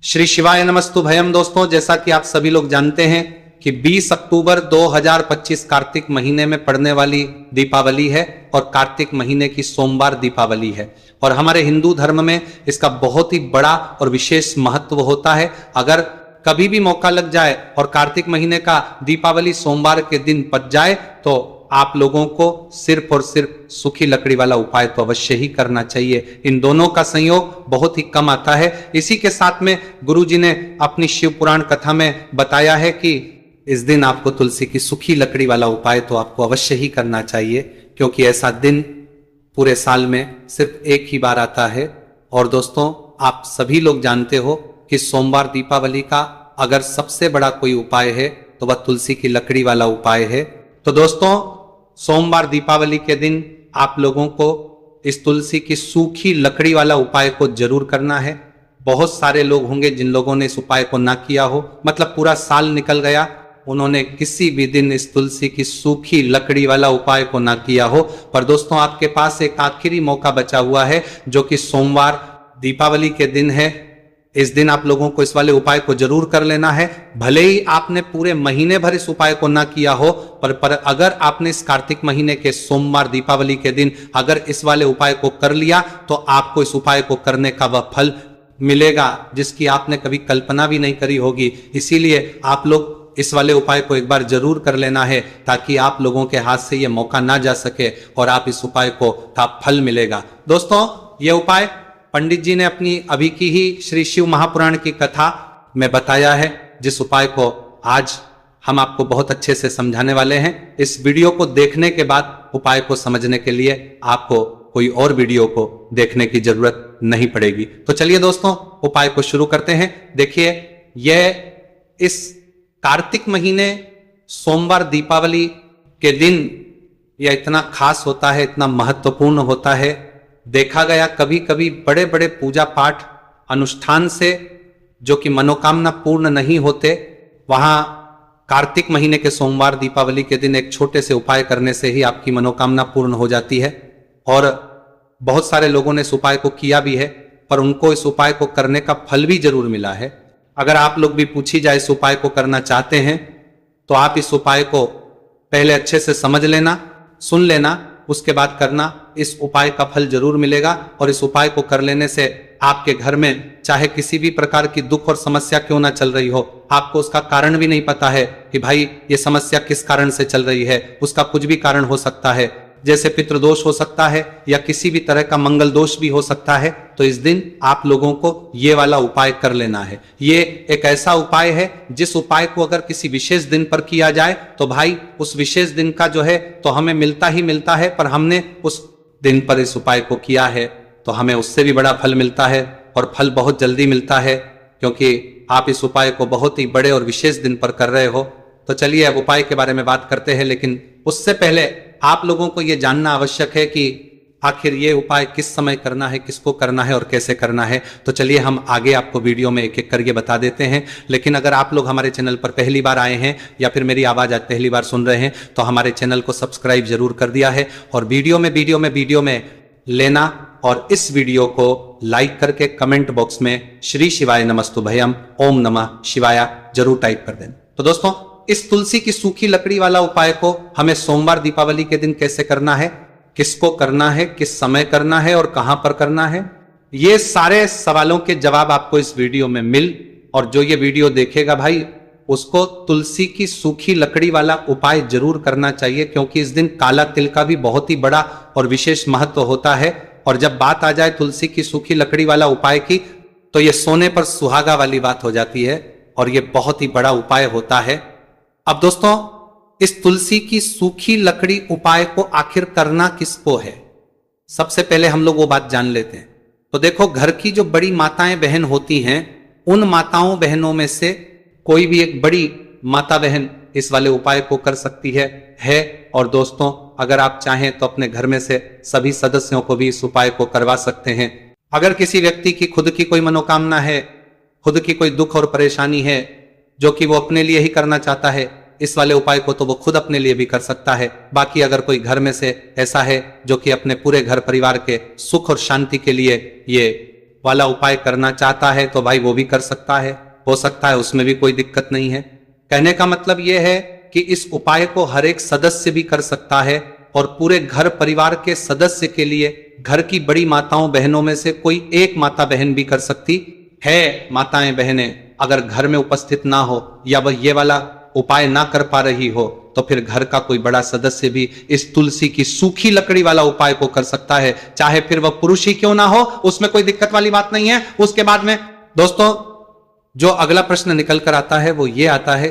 श्री शिवाय नमस्तु भयम। दोस्तों, जैसा कि आप सभी लोग जानते हैं कि 20 अक्टूबर 2025 कार्तिक महीने में पड़ने वाली दीपावली है और कार्तिक महीने की सोमवार दीपावली है और हमारे हिंदू धर्म में इसका बहुत ही बड़ा और विशेष महत्व होता है। अगर कभी भी मौका लग जाए और कार्तिक महीने का दीपावली सोमवार के दिन पड़ जाए तो आप लोगों को सिर्फ और सिर्फ सूखी लकड़ी वाला उपाय तो अवश्य ही करना चाहिए। इन दोनों का संयोग बहुत ही कम आता है। इसी के साथ में गुरुजी ने अपनी शिव पुराण कथा में बताया है कि इस दिन आपको तुलसी की सूखी लकड़ी वाला उपाय तो आपको अवश्य ही करना चाहिए, क्योंकि ऐसा दिन पूरे साल में सिर्फ एक ही बार आता है। और दोस्तों, आप सभी लोग जानते हो कि सोमवार दीपावली का अगर सबसे बड़ा कोई उपाय है तो वह तुलसी की लकड़ी वाला उपाय है। तो दोस्तों, सोमवार दीपावली के दिन आप लोगों को इस तुलसी की सूखी लकड़ी वाला उपाय को जरूर करना है। बहुत सारे लोग होंगे जिन लोगों ने इस उपाय को ना किया हो, मतलब पूरा साल निकल गया, उन्होंने किसी भी दिन इस तुलसी की सूखी लकड़ी वाला उपाय को ना किया हो। पर दोस्तों, आपके पास एक आखिरी मौका बचा हुआ है जो कि सोमवार दीपावली के दिन है। इस दिन आप लोगों को इस वाले उपाय को जरूर कर लेना है। भले ही आपने पूरे महीने भर इस उपाय को ना किया हो, पर अगर आपने इस कार्तिक महीने के सोमवार दीपावली के दिन अगर इस वाले उपाय को कर लिया तो आपको इस उपाय को करने का वह फल मिलेगा जिसकी आपने कभी कल्पना भी नहीं करी होगी। इसीलिए आप लोग इस वाले उपाय को एक बार जरूर कर लेना है ताकि आप लोगों के हाथ से यह मौका ना जा सके और आप इस उपाय को का फल मिलेगा। दोस्तों, यह उपाय पंडित जी ने अपनी अभी की ही श्री शिव महापुराण की कथा में बताया है, जिस उपाय को आज हम आपको बहुत अच्छे से समझाने वाले हैं। इस वीडियो को देखने के बाद उपाय को समझने के लिए आपको कोई और वीडियो को देखने की जरूरत नहीं पड़ेगी। तो चलिए दोस्तों, उपाय को शुरू करते हैं। देखिए, यह इस कार्तिक महीने सोमवार दीपावली के दिन यह इतना खास होता है, इतना महत्वपूर्ण होता है। देखा गया कभी कभी बड़े बड़े पूजा पाठ अनुष्ठान से जो कि मनोकामना पूर्ण नहीं होते, वहां कार्तिक महीने के सोमवार दीपावली के दिन एक छोटे से उपाय करने से ही आपकी मनोकामना पूर्ण हो जाती है। और बहुत सारे लोगों ने इस उपाय को किया भी है, पर उनको इस उपाय को करने का फल भी जरूर मिला है। अगर आप लोग भी पूछी जाए इस उपाय को करना चाहते हैं तो आप इस उपाय को पहले अच्छे से समझ लेना, सुन लेना, उसके बाद करना। इस उपाय का फल जरूर मिलेगा और इस उपाय को कर लेने से आपके घर में चाहे किसी भी प्रकार की दुख और समस्या क्यों ना चल रही हो, आपको उसका कारण भी नहीं पता है कि भाई ये समस्या किस कारण से चल रही है, उसका कुछ भी कारण हो सकता है, जैसे पितृदोष हो सकता है या किसी भी तरह का मंगल दोष भी हो सकता है। तो इस दिन आप लोगों को ये वाला उपाय कर लेना है। ये एक ऐसा उपाय है जिस उपाय को अगर किसी विशेष दिन पर किया जाए तो भाई उस विशेष दिन का जो है तो हमें मिलता ही मिलता है, पर हमने उस दिन पर इस उपाय को किया है तो हमें उससे भी बड़ा फल मिलता है और फल बहुत जल्दी मिलता है, क्योंकि आप इस उपाय को बहुत ही बड़े और विशेष दिन पर कर रहे हो। तो चलिए अब उपाय के बारे में बात करते हैं, लेकिन उससे पहले आप लोगों को यह जानना आवश्यक है कि आखिर ये उपाय किस समय करना है, किसको करना है और कैसे करना है। तो चलिए हम आगे आपको वीडियो में एक एक करके बता देते हैं। लेकिन अगर आप लोग हमारे चैनल पर पहली बार आए हैं या फिर मेरी आवाज आज पहली बार सुन रहे हैं तो हमारे चैनल को सब्सक्राइब जरूर कर दिया है और वीडियो में लेना और इस वीडियो को लाइक करके कमेंट बॉक्स में श्री शिवाय नमस्तु भयम ओम नमः शिवाय जरूर टाइप कर देना। तो दोस्तों, इस तुलसी की सूखी लकड़ी वाला उपाय को हमें सोमवार दीपावली के दिन कैसे करना है, किसको करना है, किस समय करना है और कहां पर करना है, ये सारे सवालों के जवाब आपको इस वीडियो में मिल। और जो ये वीडियो देखेगा भाई उसको तुलसी की सूखी लकड़ी वाला उपाय जरूर करना चाहिए, क्योंकि इस दिन काला तिल का भी बहुत ही बड़ा और विशेष महत्व होता है। और जब बात आ जाए तुलसी की सूखी लकड़ी वाला उपाय की तो यह सोने पर सुहागा वाली बात हो जाती है और यह बहुत ही बड़ा उपाय होता है। अब दोस्तों, इस तुलसी की सूखी लकड़ी उपाय को आखिर करना किसको है, सबसे पहले हम लोग वो बात जान लेते हैं। तो देखो, घर की जो बड़ी माताएं बहन होती हैं, उन माताओं बहनों में से कोई भी एक बड़ी माता बहन इस वाले उपाय को कर सकती है। और दोस्तों, अगर आप चाहें तो अपने घर में से सभी सदस्यों को भी इस उपाय को करवा सकते हैं। अगर किसी व्यक्ति की खुद की कोई मनोकामना है, खुद की कोई दुख और परेशानी है जो कि वो अपने लिए ही करना चाहता है, इस वाले उपाय को तो वो खुद अपने लिए भी कर सकता है। बाकी अगर कोई घर में से ऐसा है जो कि अपने पूरे घर परिवार के सुख और शांति के लिए ये वाला उपाय करना चाहता है तो भाई वो भी कर सकता है, हो सकता है, उसमें भी कोई दिक्कत नहीं है। कहने का मतलब यह है कि इस उपाय को हर एक सदस्य भी कर सकता है और पूरे घर परिवार के सदस्य के लिए घर की बड़ी माताओं बहनों में से कोई एक माता बहन भी कर सकती है। माताएं बहनें अगर घर में उपस्थित ना हो या वह ये वाला उपाय ना कर पा रही हो तो फिर घर का कोई बड़ा सदस्य भी इस तुलसी की सूखी लकड़ी वाला उपाय को कर सकता है, चाहे फिर वह पुरुष ही क्यों ना हो, उसमें कोई दिक्कत वाली बात नहीं है। उसके बाद में दोस्तों जो अगला प्रश्न निकल कर आता है वो ये आता है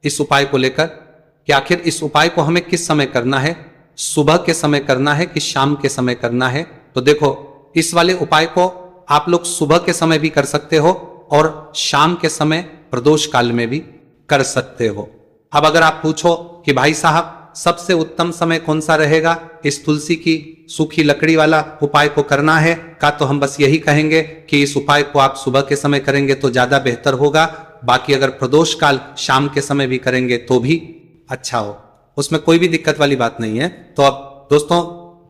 इस उपाय को लेकर कि आखिर इस उपाय को हमें किस समय करना है, सुबह के समय करना है कि शाम के समय करना है। तो देखो इस वाले उपाय को आप लोग सुबह के समय भी कर सकते हो और शाम के समय प्रदोष काल में भी कर सकते हो। अब अगर आप पूछो कि भाई साहब सबसे उत्तम समय कौन सा रहेगा इस तुलसी की सूखी लकड़ी वाला उपाय को करना है का, तो हम बस यही कहेंगे कि इस उपाय को आप सुबह के समय करेंगे तो ज्यादा बेहतर होगा। बाकी अगर प्रदोष काल शाम के समय भी करेंगे तो भी अच्छा हो, उसमें कोई भी दिक्कत वाली बात नहीं है। तो अब दोस्तों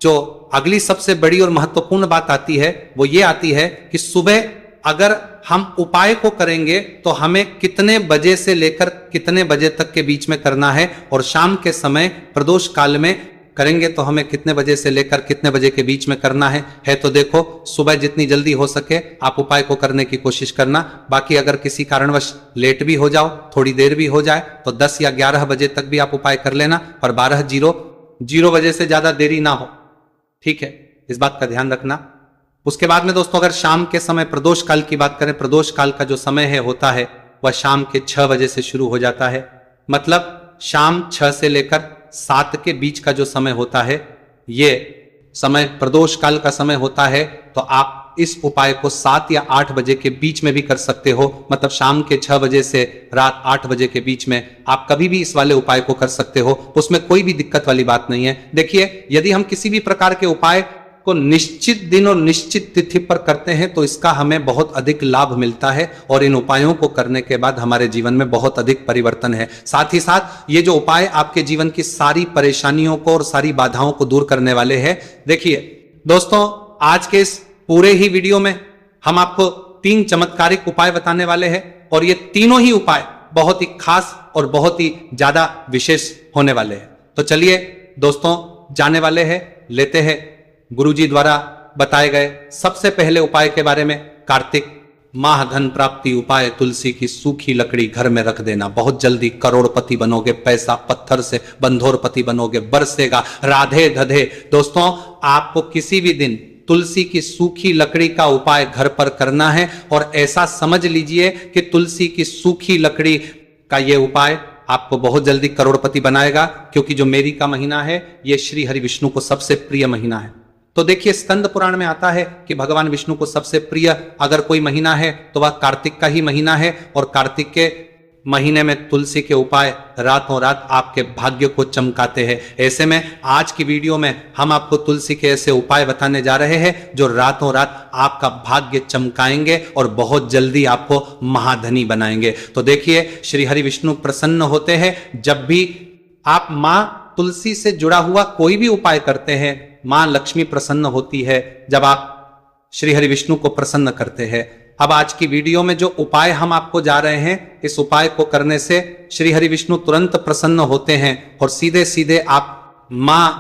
जो अगली सबसे बड़ी और महत्वपूर्ण बात आती है वो ये आती है कि सुबह अगर हम उपाय को करेंगे तो हमें कितने बजे से लेकर कितने बजे तक के बीच में करना है, और शाम के समय प्रदोष काल में करेंगे तो हमें कितने बजे से लेकर कितने बजे के बीच में करना है। तो देखो सुबह जितनी जल्दी हो सके आप उपाय को करने की कोशिश करना। बाकी अगर किसी कारणवश लेट भी हो जाओ, थोड़ी देर भी हो जाए तो 10 या 11 बजे तक भी आप उपाय कर लेना, पर 12:00 बजे से ज्यादा देरी ना हो, ठीक है, इस बात का ध्यान रखना। उसके बाद में दोस्तों अगर शाम के समय प्रदोष काल की बात करें, प्रदोष काल का जो समय है होता है वह शाम के 6 बजे से शुरू हो जाता है। मतलब शाम 6 से लेकर 7 के बीच का जो समय होता है ये समय प्रदोष काल का समय होता है। तो आप इस उपाय को 7 या 8 बजे के बीच में भी कर सकते हो। मतलब शाम के 6 बजे से रात 8 बजे के बीच में आप कभी भी इस वाले उपाय को कर सकते हो, उसमें कोई भी दिक्कत वाली बात नहीं है। देखिए यदि हम किसी भी प्रकार के उपाय को निश्चित दिन और निश्चित तिथि पर करते हैं तो इसका हमें बहुत अधिक लाभ मिलता है और इन उपायों को करने के बाद हमारे जीवन में बहुत अधिक परिवर्तन है। साथ ही साथ ये जो उपाय आपके जीवन की सारी परेशानियों को और सारी बाधाओं को दूर करने वाले हैं। देखिए दोस्तों आज के इस पूरे ही वीडियो में हम आपको 3 चमत्कारिक उपाय बताने वाले हैं और ये तीनों ही उपाय बहुत ही खास और बहुत ही ज्यादा विशेष होने वाले हैं। तो चलिए दोस्तों जाने वाले हैं, लेते हैं गुरुजी द्वारा बताए गए सबसे पहले उपाय के बारे में। कार्तिक माह धन प्राप्ति उपाय, तुलसी की सूखी लकड़ी घर में रख देना, बहुत जल्दी करोड़पति बनोगे, पैसा पत्थर से बंधोरपति बनोगे, बरसेगा, राधे धधे। दोस्तों आपको किसी भी दिन तुलसी की सूखी लकड़ी का उपाय घर पर करना है और ऐसा समझ लीजिए कि तुलसी की सूखी लकड़ी का यह उपाय आपको बहुत जल्दी करोड़पति बनाएगा, क्योंकि जो मेरी का महीना है ये श्री हरि विष्णु को सबसे प्रिय महीना है। तो देखिए स्कंद पुराण में आता है कि भगवान विष्णु को सबसे प्रिय अगर कोई महीना है तो वह कार्तिक का ही महीना है, और कार्तिक के महीने में तुलसी के उपाय रातों रात आपके भाग्य को चमकाते हैं। ऐसे में आज की वीडियो में हम आपको तुलसी के ऐसे उपाय बताने जा रहे हैं जो रातों रात आपका भाग्य चमकाएंगे और बहुत जल्दी आपको महाधनी बनाएंगे। तो देखिए श्री हरि विष्णु प्रसन्न होते हैं जब भी आप मां तुलसी से जुड़ा हुआ कोई भी उपाय करते हैं। मां लक्ष्मी प्रसन्न होती है जब आप श्री हरि विष्णु को प्रसन्न करते हैं। अब आज की वीडियो में जो उपाय हम आपको जा रहे हैं, इस उपाय को करने से श्री हरि विष्णु तुरंत प्रसन्न होते हैं और सीधे सीधे आप मां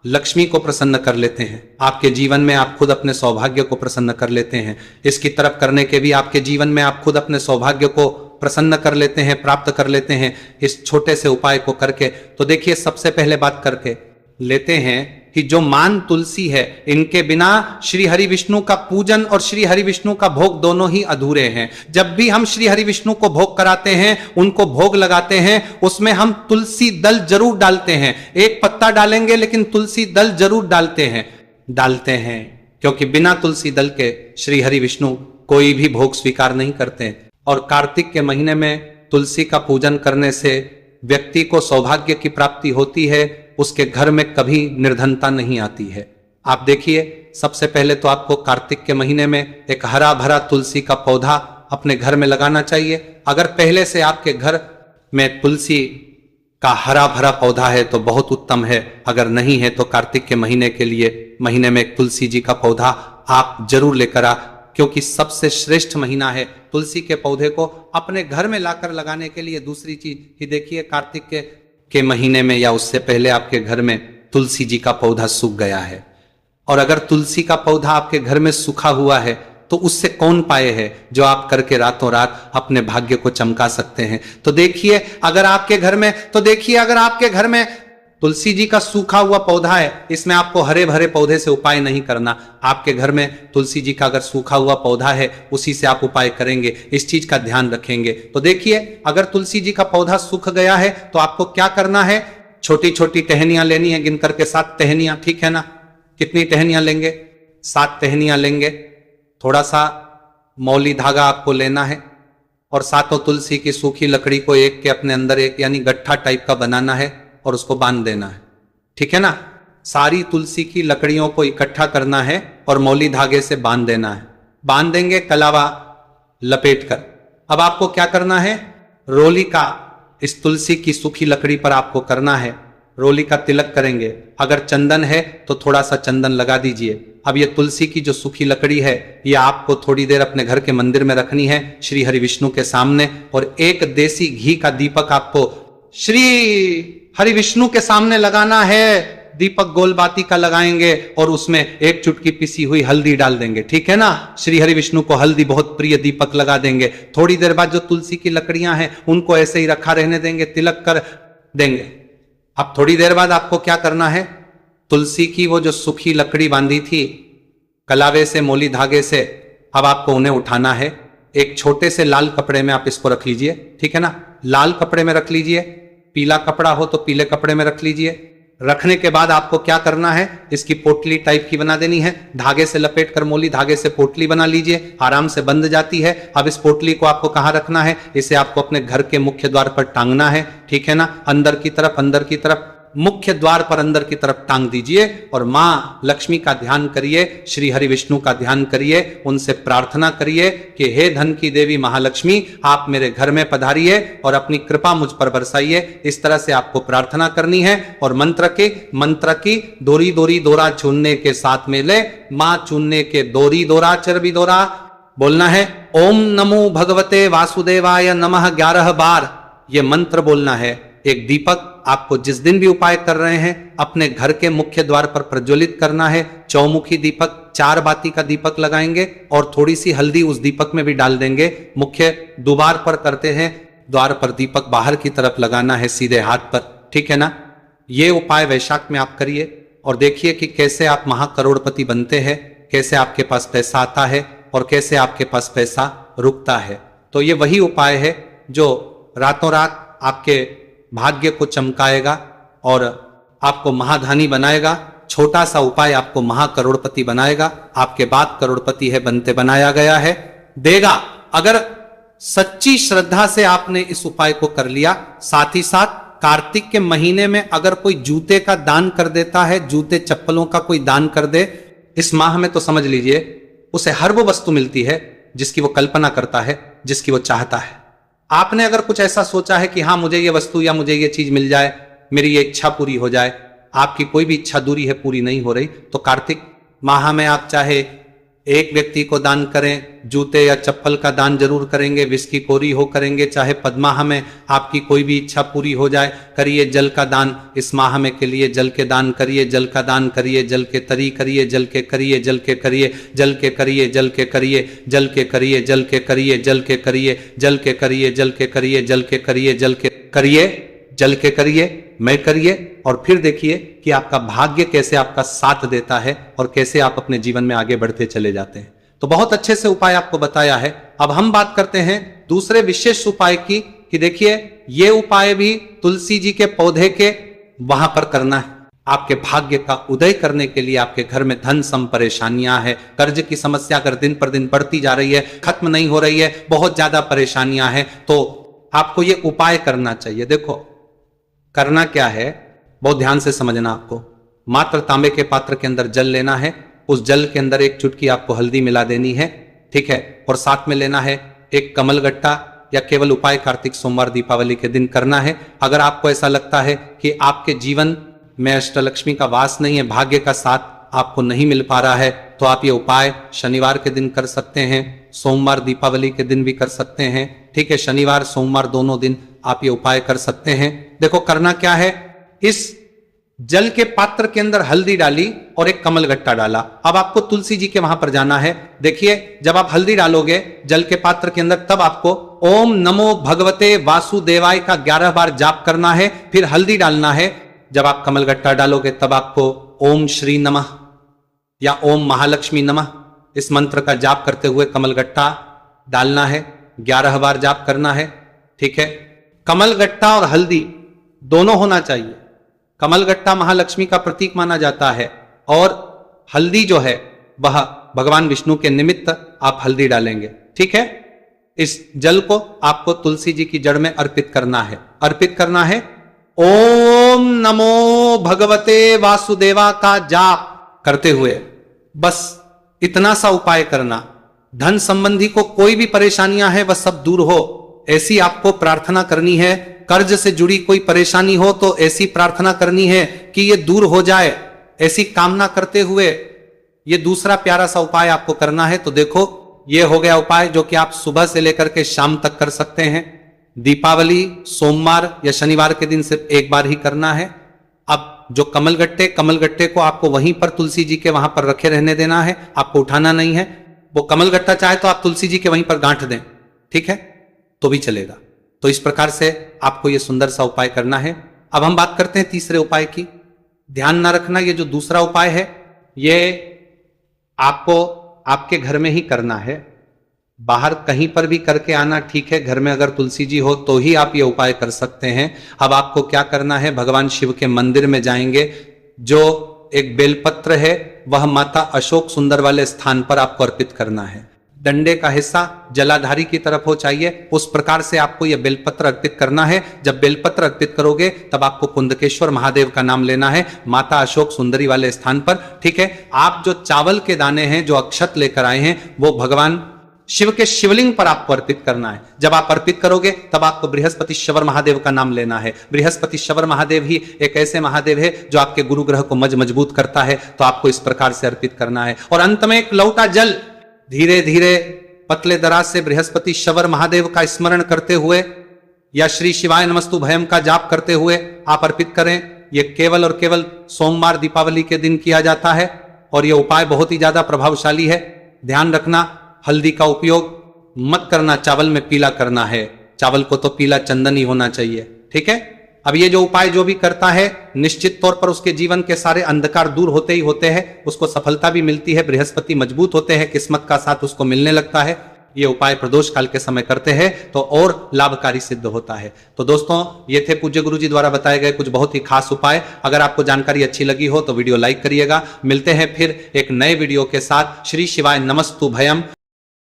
लक्ष्मी को प्रसन्न कर लेते हैं। आपके जीवन में आप खुद अपने सौभाग्य को प्रसन्न कर लेते हैं। इसकी तरफ करने के भी आपके जीवन में आप खुद अपने सौभाग्य को प्रसन्न कर लेते हैं, प्राप्त कर लेते हैं इस छोटे से उपाय को करके। तो देखिए सबसे पहले बात करके लेते हैं कि जो मान तुलसी है, इनके बिना श्री हरि विष्णु का पूजन और श्री हरि विष्णु का भोग दोनों ही अधूरे हैं। जब भी हम श्री हरि विष्णु को भोग कराते हैं, उनको भोग लगाते हैं, उसमें हम तुलसी दल जरूर डालते हैं। एक पत्ता डालेंगे लेकिन तुलसी दल जरूर डालते हैं क्योंकि बिना तुलसी दल के श्री हरि विष्णु कोई भी भोग स्वीकार नहीं करते। और कार्तिक के महीने में तुलसी का पूजन करने से व्यक्ति को सौभाग्य की प्राप्ति होती है, उसके घर में कभी निर्धनता नहीं आती है। आप देखिए सबसे पहले तो आपको कार्तिक के महीने में एक हरा भरा तुलसी का पौधा अपने घर में लगाना चाहिए। अगर पहले से आपके घर में तुलसी का हरा भरा पौधा है तो बहुत उत्तम है, अगर नहीं है तो कार्तिक के महीने के लिए महीने में एक तुलसी जी का पौधा आप जरूर लेकर क्योंकि सबसे श्रेष्ठ महीना है तुलसी के पौधे को अपने घर में लाकर लगाने के लिए। दूसरी चीज ही देखिए, कार्तिक के महीने में या उससे पहले आपके घर में तुलसी जी का पौधा सूख गया है, और अगर तुलसी का पौधा आपके घर में सूखा हुआ है तो उससे कौन पाए है जो आप करके रातों रात अपने भाग्य को चमका सकते हैं। तो देखिए अगर आपके घर में तुलसी जी का सूखा हुआ पौधा है, इसमें आपको हरे भरे पौधे से उपाय नहीं करना। आपके घर में तुलसी जी का अगर सूखा हुआ पौधा है, उसी से आप उपाय करेंगे, इस चीज का ध्यान रखेंगे। तो देखिए अगर तुलसी जी का पौधा सूख गया है तो आपको क्या करना है, छोटी छोटी टहनियां लेनी है, गिन करके 7 टहनियां, ठीक है ना। कितनी टहनियां लेंगे? 7 टहनियां लेंगे। थोड़ा सा मौली धागा आपको लेना है और सातों तुलसी की सूखी लकड़ी को एक के अपने अंदर एक यानी गट्ठा टाइप का बनाना है और उसको बांध देना है, ठीक है ना। सारी तुलसी की लकड़ियों को इकट्ठा करना है और मौली धागे से बांध देना है। बांध देंगे कलावा लपेट कर। अब आपको क्या करना है, रोली का इस तुलसी की सूखी लकड़ी पर आपको करना है, रोली का तिलक करेंगे। अगर चंदन है तो थोड़ा सा चंदन लगा दीजिए। अब ये तुलसी की जो सूखी लकड़ी है ये आपको थोड़ी देर अपने घर के मंदिर में रखनी है श्री हरि विष्णु के सामने, और एक देसी घी का दीपक आपको श्री हरि विष्णु के सामने लगाना है। दीपक गोलबाती का लगाएंगे और उसमें एक चुटकी पिसी हुई हल्दी डाल देंगे, ठीक है ना। श्री हरि विष्णु को हल्दी बहुत प्रिय, दीपक लगा देंगे। थोड़ी देर बाद जो तुलसी की लकड़ियां हैं उनको ऐसे ही रखा रहने देंगे, तिलक कर देंगे। अब थोड़ी देर बाद आपको क्या करना है, तुलसी की वो जो सूखी लकड़ी बांधी थी कलावे से, मौली धागे से, अब आपको उन्हें उठाना है। एक छोटे से लाल कपड़े में आप इसको रख लीजिए, ठीक है ना। लाल कपड़े में रख लीजिए, पीला कपड़ा हो तो पीले कपड़े में रख लीजिए। रखने के बाद आपको क्या करना है, इसकी पोटली टाइप की बना देनी है। धागे से लपेट कर, मौली धागे से पोटली बना लीजिए, आराम से बंध जाती है। अब इस पोटली को आपको कहाँ रखना है, इसे आपको अपने घर के मुख्य द्वार पर टांगना है, ठीक है ना। अंदर की तरफ मुख्य द्वार पर अंदर की तरफ टांग दीजिए और मां लक्ष्मी का ध्यान करिए, श्री हरि विष्णु का ध्यान करिए, उनसे प्रार्थना करिए कि हे धन की देवी महालक्ष्मी, आप मेरे घर में पधारिए और अपनी कृपा मुझ पर बरसाइए। इस तरह से आपको प्रार्थना करनी है और मंत्र की दोरी दोरी दोरा चुनने के साथ में ले, मां चुनने के दोरी दोरा चरबी दोरा बोलना है। ओम नमो भगवते वासुदेवाय नमः 11 बार ये मंत्र बोलना है। एक दीपक आपको जिस दिन भी उपाय कर रहे हैं अपने घर के मुख्य द्वार पर प्रज्वलित करना है। चौमुखी दीपक, 4 बाती का दीपक लगाएंगे और थोड़ी सी हल्दी उस दीपक में भी डाल देंगे। मुख्य द्वार पर करते हैं, द्वार पर दीपक बाहर की तरफ लगाना है सीधे हाथ पर, ठीक है ना। ये उपाय वैशाख में आप करिए और देखिए कि कैसे आप महाकरोड़पति बनते हैं, कैसे आपके पास पैसा आता है और कैसे आपके पास पैसा रुकता है। तो ये वही उपाय है जो रातों रात आपके भाग्य को चमकाएगा और आपको महाधनी बनाएगा। छोटा सा उपाय आपको महाकरोड़पति बनाएगा। आपके बाद करोड़पति है बनते बनाया गया है, देगा। अगर सच्ची श्रद्धा से आपने इस उपाय को कर लिया, साथ ही साथ कार्तिक के महीने में अगर कोई जूते का दान कर देता है, जूते चप्पलों का कोई दान कर दे इस माह में, तो समझ लीजिए उसे हर वो वस्तु मिलती है जिसकी वो कल्पना करता है, जिसकी वो चाहता है। आपने अगर कुछ ऐसा सोचा है कि हाँ मुझे ये वस्तु या मुझे ये चीज मिल जाए, मेरी ये इच्छा पूरी हो जाए, आपकी कोई भी इच्छा दूरी है, पूरी नहीं हो रही, तो कार्तिक माह में आप चाहे एक व्यक्ति को दान करें, जूते या चप्पल का दान जरूर करेंगे, विस्की कोरी हो करेंगे, चाहे पद्माह में आपकी कोई भी इच्छा पूरी हो जाए, करिए। जल का दान इस माह में के लिए जल के दान करिए, जल का दान करिए, जल के तरी करिए, जल के करिए, जल के करिए, जल के करिए, जल के करिए, जल के करिए, जल के करिए, जल के करिए, जल के करिए, जल के करिए, जल के करिए, जल के करिए, जल के करिए, मैं करिए। और फिर देखिए कि आपका भाग्य कैसे आपका साथ देता है और कैसे आप अपने जीवन में आगे बढ़ते चले जाते हैं। तो बहुत अच्छे से उपाय आपको बताया है। अब हम बात करते हैं दूसरे विशेष उपाय की, कि देखिए ये उपाय भी तुलसी जी के पौधे के वहां पर करना है। आपके भाग्य का उदय करने के लिए आपके घर में धन सम परेशानियां है, कर्ज की समस्या अगर दिन पर दिन बढ़ती जा रही है, खत्म नहीं हो रही है, बहुत ज्यादा परेशानियां हैं, तो आपको ये उपाय करना चाहिए। देखो करना क्या है, बहुत ध्यान से समझना। आपको मात्र तांबे के पात्र के अंदर जल लेना है, उस जल के अंदर एक चुटकी आपको हल्दी मिला देनी है, ठीक है। और साथ में लेना है एक कमलगट्टा, या केवल उपाय कार्तिक सोमवार दीपावली के दिन करना है। अगर आपको ऐसा लगता है कि आपके जीवन में अष्टलक्ष्मी का वास नहीं है, भाग्य का साथ आपको नहीं मिल पा रहा है, तो आप ये उपाय शनिवार के दिन कर सकते हैं, सोमवार दीपावली के दिन भी कर सकते हैं। ठीक है, शनिवार सोमवार दोनों दिन आप ये उपाय कर सकते हैं। देखो करना क्या है, इस जल के पात्र के अंदर हल्दी डाली और एक कमलगट्टा डाला। अब आपको तुलसी जी के वहां पर जाना है। देखिए जब आप हल्दी डालोगे जल के पात्र के अंदर, तब आपको ओम नमो भगवते वासुदेवाय का 11 बार जाप करना है, फिर हल्दी डालना है। जब आप कमलगट्टा डालोगे तब आपको ओम श्री नमः या ओम महालक्ष्मी नमः इस मंत्र का जाप करते हुए कमलगट्टा डालना है, 11 बार जाप करना है। ठीक है, कमलगट्टा और हल्दी दोनों होना चाहिए। कमलगट्टा महालक्ष्मी का प्रतीक माना जाता है और हल्दी जो है वह भगवान विष्णु के निमित्त आप हल्दी डालेंगे। ठीक है, इस जल को आपको तुलसी जी की जड़ में अर्पित करना है। अर्पित करना है ओम नमो भगवते वासुदेवा का जाप करते हुए, बस इतना सा उपाय करना। धन संबंधी को कोई भी परेशानियां है वह सब दूर हो, ऐसी आपको प्रार्थना करनी है। कर्ज से जुड़ी कोई परेशानी हो तो ऐसी प्रार्थना करनी है कि ये दूर हो जाए, ऐसी कामना करते हुए ये दूसरा प्यारा सा उपाय आपको करना है। तो देखो ये हो गया उपाय जो कि आप सुबह से लेकर के शाम तक कर सकते हैं। दीपावली सोमवार या शनिवार के दिन सिर्फ एक बार ही करना है। अब जो कमलगट्टे को आपको वहीं पर तुलसी जी के वहां पर रखे रहने देना है, आपको उठाना नहीं है। वो कमलगट्टा चाहे तो आप तुलसी जी के वहीं पर गांठ दें, ठीक है, तो भी चलेगा। तो इस प्रकार से आपको ये सुंदर सा उपाय करना है। अब हम बात करते हैं तीसरे उपाय की। ध्यान ना रखना, ये जो दूसरा उपाय है ये आपको आपके घर में ही करना है, बाहर कहीं पर भी करके आना ठीक है। घर में अगर तुलसी जी हो तो ही आप ये उपाय कर सकते हैं। अब आपको क्या करना है, भगवान शिव के मंदिर में जाएंगे, जो एक बेलपत्र है वह माता अशोक सुंदर वाले स्थान पर आपको अर्पित करना है। डंडे का हिस्सा जलाधारी की तरफ हो चाहिए, उस प्रकार से आपको यह बेलपत्र अर्पित करना है। जब बेलपत्र अर्पित करोगे तब आपको कुंदकेश्वर महादेव का नाम लेना है, माता अशोक सुंदरी वाले स्थान पर। ठीक है, आप जो चावल के दाने हैं, जो अक्षत लेकर आए हैं, वो भगवान शिव के शिवलिंग पर आपको अर्पित करना है। जब आप अर्पित करोगे तब आपको बृहस्पति शवर महादेव का नाम लेना है। बृहस्पति शवर महादेव ही एक ऐसे महादेव है जो आपके गुरु ग्रह को मजबूत करता है, तो आपको इस प्रकार से अर्पित करना है। और अंत में एक लौटा जल धीरे धीरे पतले दराज से बृहस्पति शवर महादेव का स्मरण करते हुए या श्री शिवाय नमस्तु भयम का जाप करते हुए आप अर्पित करें। यह केवल और केवल सोमवार दीपावली के दिन किया जाता है और यह उपाय बहुत ही ज्यादा प्रभावशाली है। ध्यान रखना, हल्दी का उपयोग मत करना, चावल में पीला करना है। चावल को तो पीला चंदन ही होना चाहिए। ठीक है, अब ये जो उपाय जो भी करता है निश्चित तौर पर उसके जीवन के सारे अंधकार दूर होते ही होते हैं, उसको सफलता भी मिलती है, बृहस्पति मजबूत होते हैं, किस्मत का साथ उसको मिलने लगता है। ये उपाय प्रदोष काल के समय करते हैं तो और लाभकारी सिद्ध होता है। तो दोस्तों ये थे पूज्य गुरु जी द्वारा बताए गए कुछ बहुत ही खास उपाय। अगर आपको जानकारी अच्छी लगी हो तो वीडियो लाइक करिएगा। मिलते हैं फिर एक नए वीडियो के साथ। श्री शिवाय नमस्तु भयम।